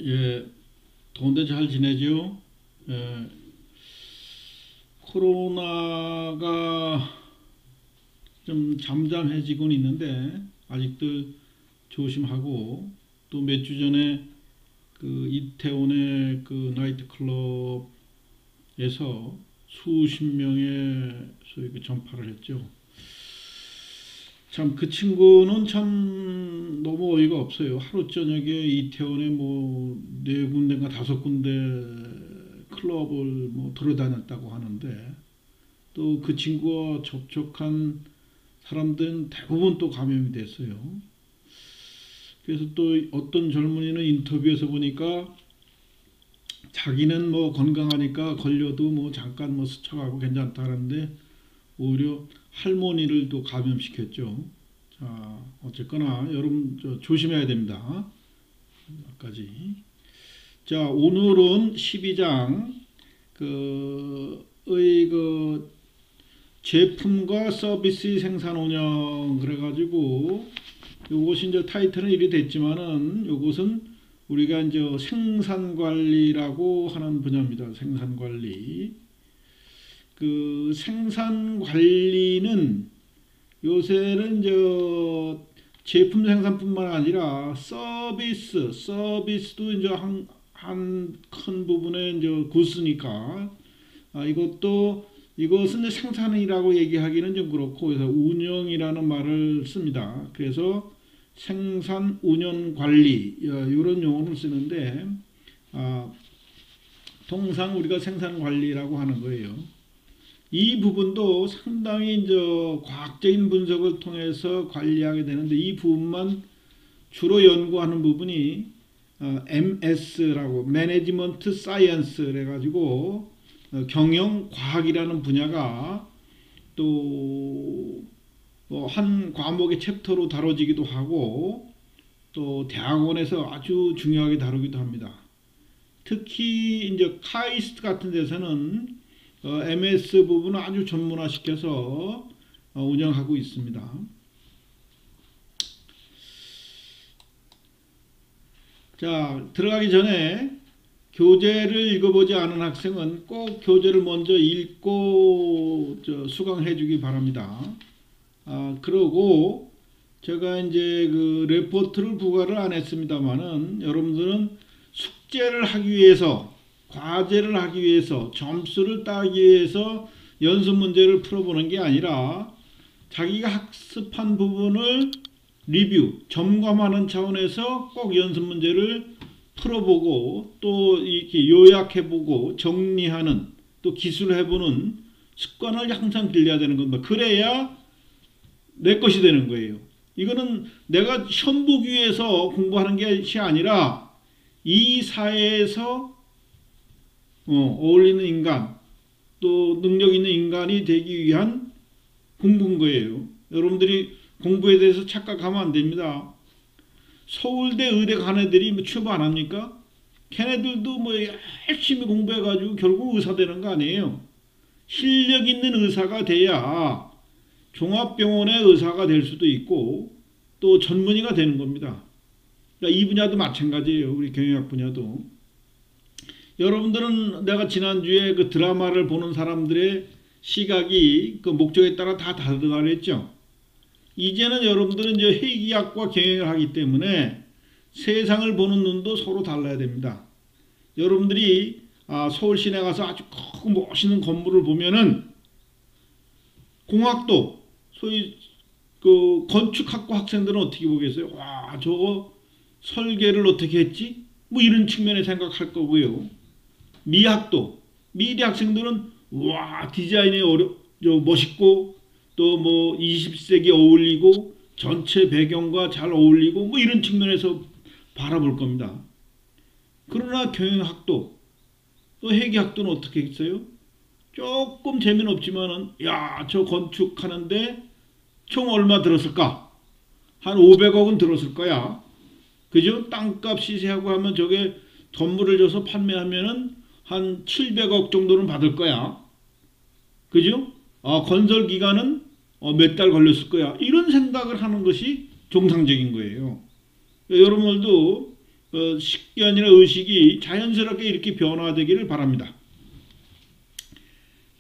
예, 더운데 잘 지내죠? 예, 코로나가 좀 잠잠해지곤 있는데 아직도 조심하고, 또 몇 주 전에 그 이태원의 그 나이트 클럽에서 수십 명의 소위 그 전파를 했죠. 참 그 친구는 참 너무 어이가 없어요. 하루 저녁에 이태원에 뭐 네 군데인가 다섯 군데 클럽을 뭐 돌아다녔다고 하는데, 또 그 친구와 접촉한 사람들은 대부분 또 감염이 됐어요. 그래서 또 어떤 젊은이는 인터뷰에서 보니까 자기는 뭐 건강하니까 걸려도 뭐 잠깐 뭐 스쳐가고 괜찮다는데 오히려 할머니를 또 감염시켰죠. 자, 어쨌거나 여러분 조심해야 됩니다. 까지. 자, 오늘은 12장 그 제품과 서비스 생산 운영 그래가지고, 요것이 이제 타이틀은 이리 됐지만은 요것은 우리가 이제 생산 관리라고 하는 분야입니다. 생산 관리. 그 생산 관리는 요새는 제품 생산뿐만 아니라 서비스도 이제 한 큰 부분에 이제 구스니까, 이것은 생산이라고 얘기하기는 좀 그렇고, 그래서 운영이라는 말을 씁니다. 그래서 생산 운영 관리 이런 용어를 쓰는데, 통상 우리가 생산 관리라고 하는 거예요. 이 부분도 상당히 이제 과학적인 분석을 통해서 관리하게 되는데, 이 부분만 주로 연구하는 부분이 MS라고 매니지먼트 사이언스 해가지고 경영 과학이라는 분야가 또 한 과목의 챕터로 다뤄지기도 하고, 또 대학원에서 아주 중요하게 다루기도 합니다. 특히 이제 카이스트 같은 데서는 MS 부분을 아주 전문화시켜서 운영하고 있습니다. 자, 들어가기 전에 교재를 읽어보지 않은 학생은 꼭 교재를 먼저 읽고 수강해 주기 바랍니다. 그러고 제가 이제 그 레포트를 부과를 안 했습니다만은, 여러분들은 숙제를 하기 위해서, 과제를 하기 위해서, 점수를 따기 위해서 연습 문제를 풀어보는 게 아니라 자기가 학습한 부분을 리뷰, 점검하는 차원에서 꼭 연습 문제를 풀어보고, 또 이렇게 요약해보고 정리하는, 또 기술해보는 습관을 항상 길러야 되는 겁니다. 그래야 내 것이 되는 거예요. 이거는 내가 시험 보기 위해서 공부하는 것이 아니라 이 사회에서 어울리는 인간, 또 능력 있는 인간이 되기 위한 공부인 거예요. 여러분들이 공부에 대해서 착각하면 안 됩니다. 서울대 의대 간 애들이 뭐 취업 안 합니까? 걔네들도 뭐 열심히 공부해가지고 결국 의사 되는 거 아니에요. 실력 있는 의사가 돼야 종합병원의 의사가 될 수도 있고, 또 전문의가 되는 겁니다. 그러니까 이 분야도 마찬가지예요. 우리 경영학 분야도. 여러분들은 내가 지난주에 그 드라마를 보는 사람들의 시각이 그 목적에 따라 다 다르다고 그랬죠. 이제는 여러분들은 이제 회계학과 경영을 하기 때문에 세상을 보는 눈도 서로 달라야 됩니다. 여러분들이 서울 시내 가서 아주 크고 멋있는 건물을 보면은 공학도, 소위 그 건축학과 학생들은 어떻게 보겠어요? 와, 저거 설계를 어떻게 했지? 뭐 이런 측면에 생각할 거고요. 미학도, 미대 학생들은 와, 디자인이 멋있고, 또 뭐 20세기 어울리고 전체 배경과 잘 어울리고 뭐 이런 측면에서 바라볼 겁니다. 그러나 경영학도, 또 회계학도는 어떻게 했어요? 조금 재미는 없지만은, 야, 저 건축하는데 총 얼마 들었을까? 한 500억은 들었을 거야. 그죠? 땅값 시세하고 하면 저게 건물을 줘서 판매하면은 한 700억 정도는 받을 거야. 그죠? 건설 기간은 몇 달 걸렸을 거야. 이런 생각을 하는 것이 정상적인 거예요. 여러분들도 식견이나 의식이 자연스럽게 이렇게 변화되기를 바랍니다.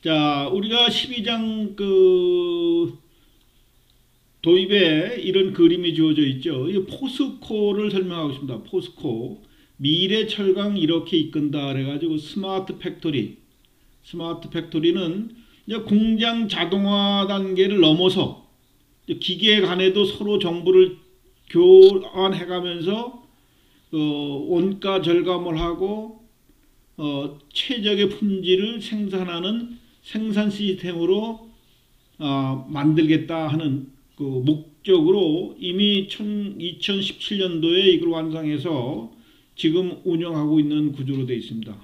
자, 우리가 12장 도입에 이런 그림이 주어져 있죠. 이 포스코를 설명하고 있습니다. 포스코. 미래 철강 이렇게 이끈다. 그래가지고 스마트 팩토리. 스마트 팩토리는 이제 공장 자동화 단계를 넘어서 기계 간에도 서로 정보를 교환해가면서 원가 절감을 하고 최적의 품질을 생산하는 생산 시스템으로 만들겠다 하는 그 목적으로 이미 2017년도에 이걸 완성해서 지금 운영하고 있는 구조로 되어 있습니다.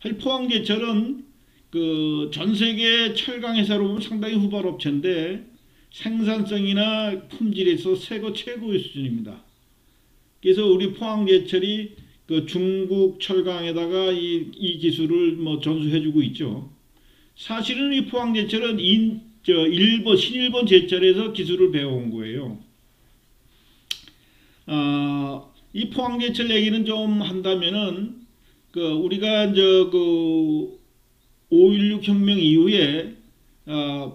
사실 포항제철은 그 전 세계 철강 회사로 보면 상당히 후발업체인데 생산성이나 품질에서 세계 최고의 수준입니다. 그래서 우리 포항제철이 그 중국 철강에다가 이 기술을 뭐 전수해주고 있죠. 사실은 이 포항제철은 신일본 제철에서 기술을 배워온 거예요. 이 포항제철 얘기는 좀 한다면은 우리가 이제 5.16 혁명 이후에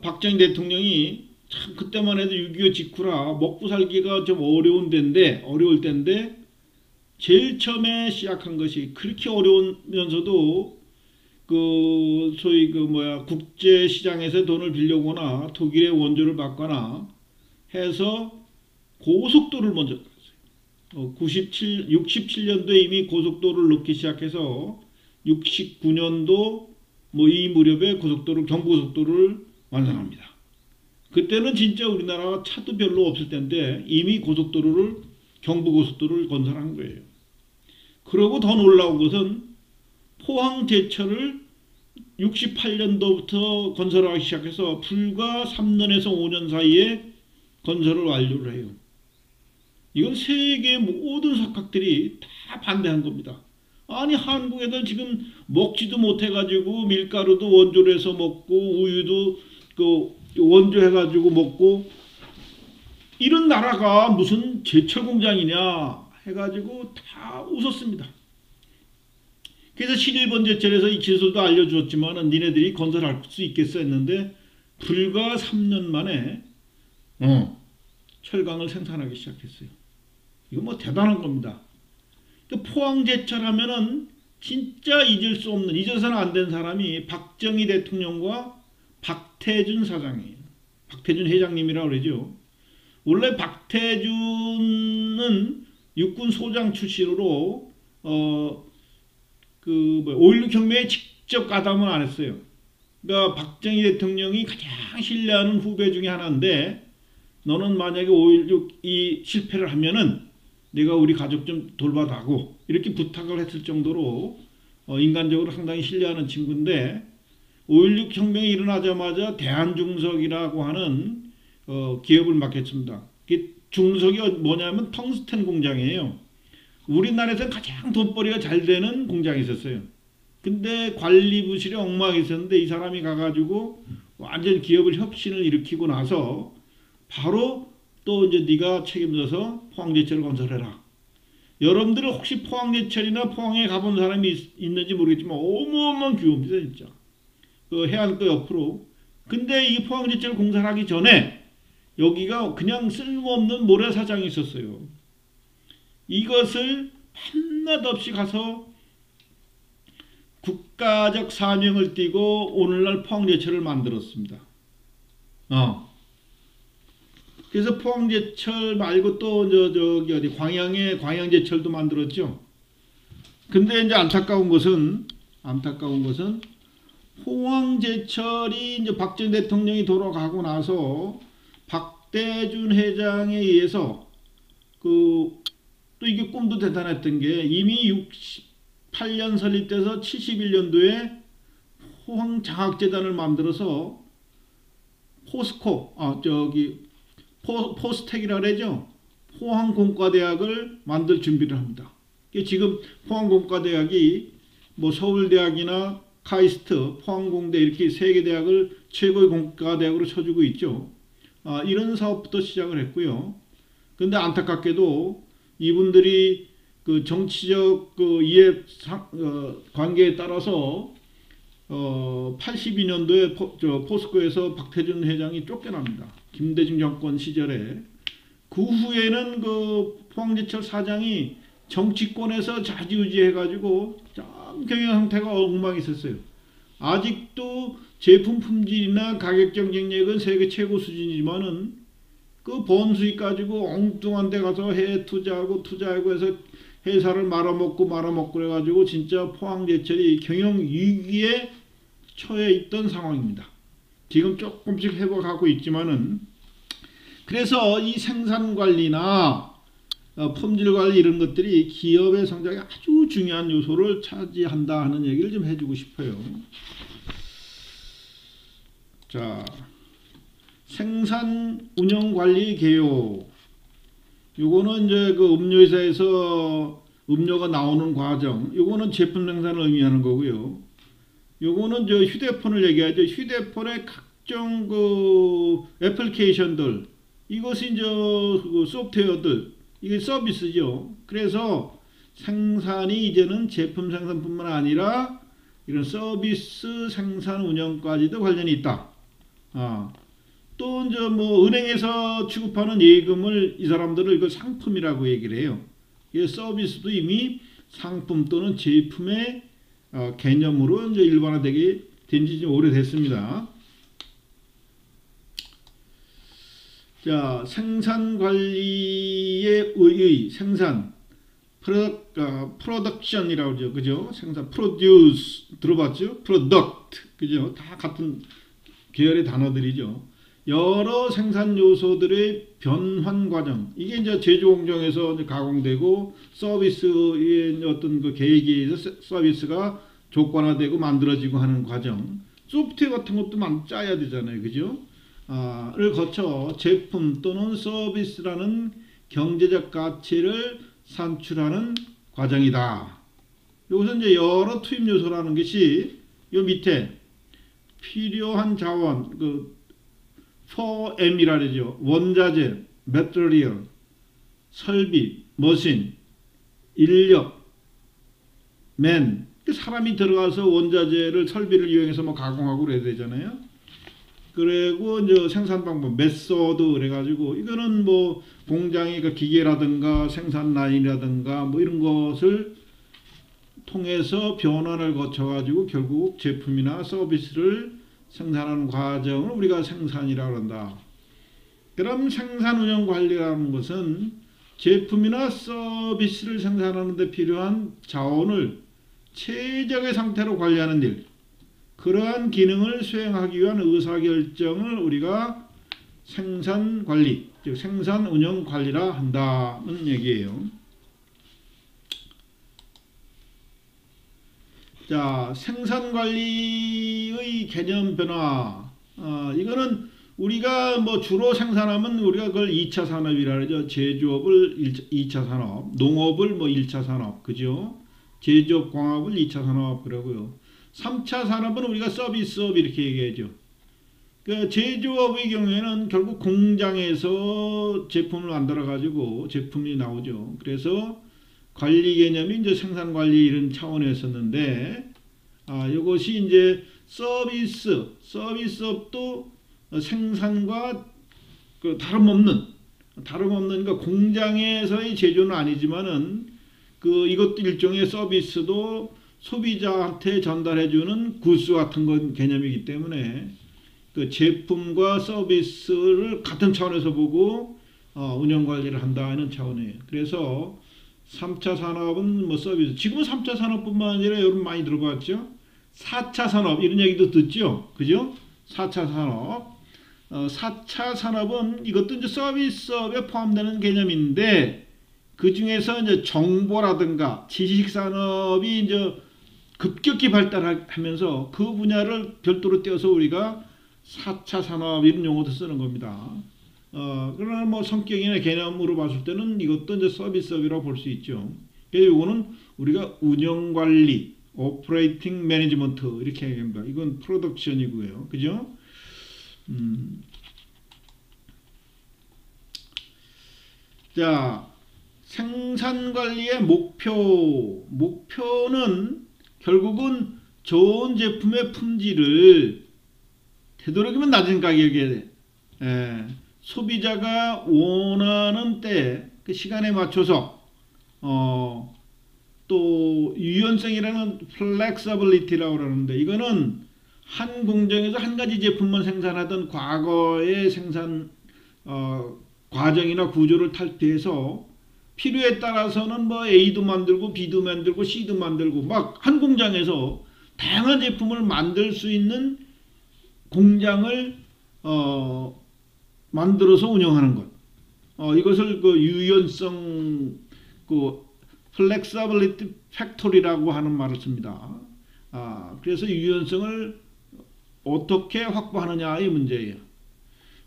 박정희 대통령이 참 그때만 해도 6.25 직후라 먹고 살기가 좀 어려울 때인데 제일 처음에 시작한 것이 그렇게 어려우면서도 소위 국제 시장에서 돈을 빌려오거나 독일의 원조를 받거나 해서 고속도로를 먼저 땄어요. 67년도에 이미 고속도로를 넣기 시작해서 69년도 이 무렵에 경부고속도로를 완성합니다. 그때는 진짜 우리나라가 차도 별로 없을 때인데 이미 경부고속도로를 건설한 거예요. 그러고 더 놀라운 것은 포항제철을 68년도부터 건설하기 시작해서 불과 3년에서 5년 사이에 건설을 완료를 해요. 이건 세계 모든 석학들이 다 반대한 겁니다. 아니 한국에는 지금 먹지도 못해가지고 밀가루도 원조로 해서 먹고 우유도 원조해가지고 먹고 이런 나라가 무슨 제철 공장이냐 해가지고 다 웃었습니다. 그래서 신일본 제철에서 이 기술도 알려주었지만 니네들이 건설할 수 있겠어 했는데 불과 3년 만에 철강을 생산하기 시작했어요. 이거 뭐 대단한 겁니다. 포항제철 하면은 진짜 잊어서는 안 된 사람이 박정희 대통령과 박태준 사장이에요. 박태준 회장님이라고 그러죠. 원래 박태준은 육군 소장 출신으로 5.16 혁명에 직접 가담은 안 했어요. 그러니까 박정희 대통령이 가장 신뢰하는 후배 중에 하나인데 너는 만약에 5.16이 실패를 하면은 내가 우리 가족 좀 돌봐다고 이렇게 부탁을 했을 정도로 인간적으로 상당히 신뢰하는 친구인데 5.16 혁명이 일어나자마자 대한중석이라고 하는 기업을 맡겼습니다. 중석이 뭐냐면 텅스텐 공장이에요. 우리나라에서 가장 돈벌이가 잘 되는 공장이 있었어요. 근데 관리 부실에 엉망이 있었는데 이 사람이 가가지고 완전 기업을 혁신을 일으키고 나서 바로 또 이제 네가 책임져서 포항제철을 건설해라. 여러분들은 혹시 포항제철이나 포항에 가본 사람이 있는지 모르겠지만 어마어마한 규모입니다 진짜. 해안가 옆으로. 근데 이 포항제철 공사를 하기 전에 여기가 그냥 쓸모없는 모래사장이 있었어요. 이것을 한낱 없이 가서 국가적 사명을 띠고 오늘날 포항제철을 만들었습니다. 그래서 포항제철 말고 또 저기 어디 광양제철도 만들었죠. 근데 이제 안타까운 것은 포항제철이 이제 박정희 대통령이 돌아가고 나서 박대준 회장에 의해서 또 이게 꿈도 대단했던 게 이미 68년 설립돼서 71년도에 포항장학재단을 만들어서 포스텍이라 그러죠. 포항공과대학을 만들 준비를 합니다. 지금 포항공과대학이 뭐 서울대학이나 카이스트, 포항공대 이렇게 세 개 대학을 최고의 공과대학으로 쳐주고 있죠. 이런 사업부터 시작을 했고요. 근데 안타깝게도 이분들이 그 정치적 그 이해 관계에 따라서 82년도에 포스코에서 박태준 회장이 쫓겨납니다. 김대중 정권 시절에. 그 후에는 그 포항제철 사장이 정치권에서 좌지우지해가지고 참 경영 상태가 엉망이 있었어요. 아직도 제품 품질이나 가격 경쟁력은 세계 최고 수준이지만은 그 번수익 가지고 엉뚱한 데 가서 투자하고 해서 회사를 말아먹고 그래가지고 진짜 포항제철이 경영 위기에 처해 있던 상황입니다. 지금 조금씩 회복하고 있지만은, 그래서 이 생산관리나 품질관리 이런 것들이 기업의 성장에 아주 중요한 요소를 차지한다 하는 얘기를 좀 해주고 싶어요. 자, 생산 운영 관리 개요. 요거는 이제 그 음료회사에서 음료가 나오는 과정, 요거는 제품 생산을 의미하는 거고요. 요거는 저 휴대폰을 얘기하죠. 휴대폰의 각종 그 애플리케이션들, 이것이 이제 그 소프트웨어들, 이게 서비스죠. 그래서 생산이 이제는 제품 생산뿐만 아니라 이런 서비스 생산 운영까지도 관련이 있다. 또 이제 뭐 은행에서 취급하는 예금을 이 사람들을 이거 상품이라고 얘기를 해요. 이 서비스도 이미 상품 또는 제품의 개념으로 이제 일반화되게 된 지 좀 오래됐습니다. 자, 생산 관리의 의의, 생산, 프로덕션이라고 그러죠. 그죠? 생산, 프로듀스 들어봤죠? 프로덕트, 그죠? 다 같은 계열의 단어들이죠. 여러 생산 요소들의 변환 과정, 이게 이제 제조 공정에서 이제 가공되고 서비스의 어떤 그 계획에 의해서 서비스가 조건화되고 만들어지고 하는 과정. 소프트웨어 같은 것도 짜야 되잖아요. 그죠? 를 거쳐 제품 또는 서비스라는 경제적 가치를 산출하는 과정이다. 여기서 이제 여러 투입 요소라는 것이 요 밑에 필요한 자원, 그 4M이라 그러죠. 원자재, material, 설비, 머신, 인력, man. 사람이 들어가서 원자재를 설비를 이용해서 뭐 가공하고 그래야 되잖아요. 그리고 이제 생산 방법, 메소드 그래가지고 이거는 뭐 공장의 그 기계라든가 생산 라인이라든가 뭐 이런 것을 통해서 변환을 거쳐가지고 결국 제품이나 서비스를 생산하는 과정을 우리가 생산이라고 한다. 그럼 생산 운영 관리라는 것은 제품이나 서비스를 생산하는 데 필요한 자원을 최적의 상태로 관리하는 일, 그러한 기능을 수행하기 위한 의사결정을 우리가 생산관리, 즉 생산운영관리라 한다는 얘기예요. 자, 생산관리의 개념 변화. 이거는 우리가 뭐 주로 생산하면 우리가 그걸 2차 산업이라 그러죠. 제조업을 2차 산업, 농업을 뭐 1차 산업, 그죠? 제조업 광업을 2차 산업 그러고요. 3차 산업은 우리가 서비스업 이렇게 얘기하죠. 그 제조업의 경우에는 결국 공장에서 제품을 만들어 가지고 제품이 나오죠. 그래서 관리 개념이 이제 생산 관리 이런 차원이었었는데, 이것이 이제 서비스업도 생산과 그 다름없는 그러니까 공장에서의 제조는 아니지만은 이것도 일종의 서비스도 소비자한테 전달해주는 굿즈 같은 건 개념이기 때문에 그 제품과 서비스를 같은 차원에서 보고 운영관리를 한다는 차원이에요. 그래서 3차 산업은 뭐 서비스, 지금은 3차 산업뿐만 아니라 여러분 많이 들어봤죠? 4차 산업 이런 얘기도 듣죠? 그죠? 4차 산업. 4차 산업은 이것도 이제 서비스업에 포함되는 개념인데, 그 중에서 이제 정보라든가 지식 산업이 이제 급격히 발달하면서 그 분야를 별도로 떼어서 우리가 4차 산업 이런 용어도 쓰는 겁니다. 그러나 뭐 성격이나 개념으로 봤을 때는 이것도 이제 서비스업이라고 볼 수 있죠. 그래서 이거는 우리가 운영관리, 오퍼레이팅 매니지먼트 이렇게 얘기합니다. 이건 프로덕션이고요. 그죠? 자, 생산관리의 목표는 결국은 좋은 제품의 품질을 되도록이면 낮은 가격에 소비자가 원하는 때 그 시간에 맞춰서 또 유연성이라는 플렉서빌리티라고 그러는데, 이거는 한 공장에서 한 가지 제품만 생산하던 과거의 생산 과정이나 구조를 탈피해서 필요에 따라서는 뭐 A도 만들고 B도 만들고 C도 만들고 막 한 공장에서 다양한 제품을 만들 수 있는 공장을 만들어서 운영하는 것. 이것을 그 유연성 플렉서빌리티 팩토리라고 하는 말을 씁니다. 그래서 유연성을 어떻게 확보하느냐의 문제예요.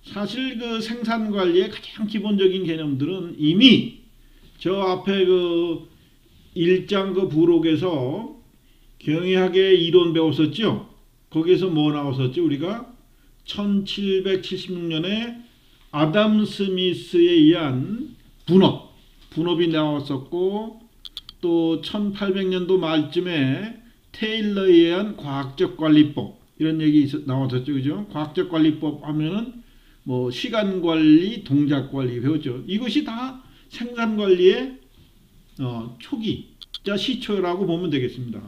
사실 그 생산 관리의 가장 기본적인 개념들은 이미 저 앞에 그 1장 그 부록에서 경의학의 이론 배웠었죠. 거기에서 뭐 나왔었죠? 우리가 1776년에 아담 스미스에 의한 분업이 나왔었고, 또 1800년도 말쯤에 테일러에 의한 과학적 관리법, 이런 얘기 나왔었죠. 그죠? 과학적 관리법 하면은 뭐 시간 관리, 동작 관리 배웠죠. 이것이 다 생산 관리의 초기자 시초라고 보면 되겠습니다.